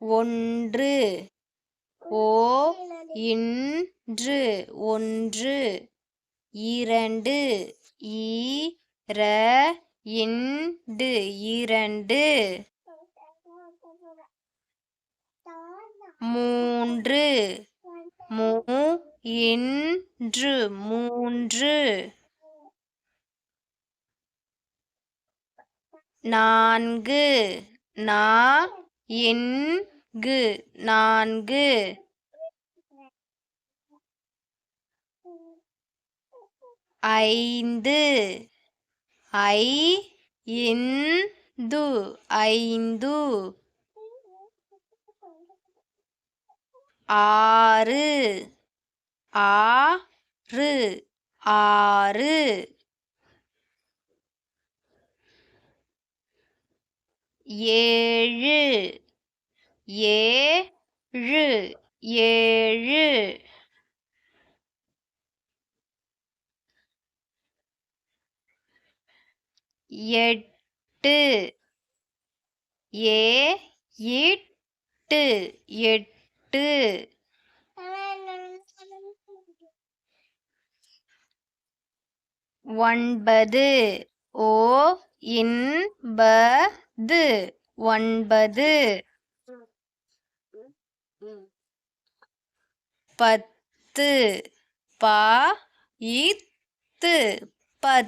ஒன்று ஓ இன்று ஒன்று இரண்டு ஈர இண்டு இரண்டு மூன்று மூ இன்று மூன்று நான்கு நா இன்கு நான்கு ஐந்து ஐ இந்து ஐந்து ஆறு ஆறு ஆறு ஏழு ஏழு ஏழு எட்டு இட்டு எட்டு ஒன்பது ஓ இன்பது ஒன்பது பத்து ப இத்து பத்து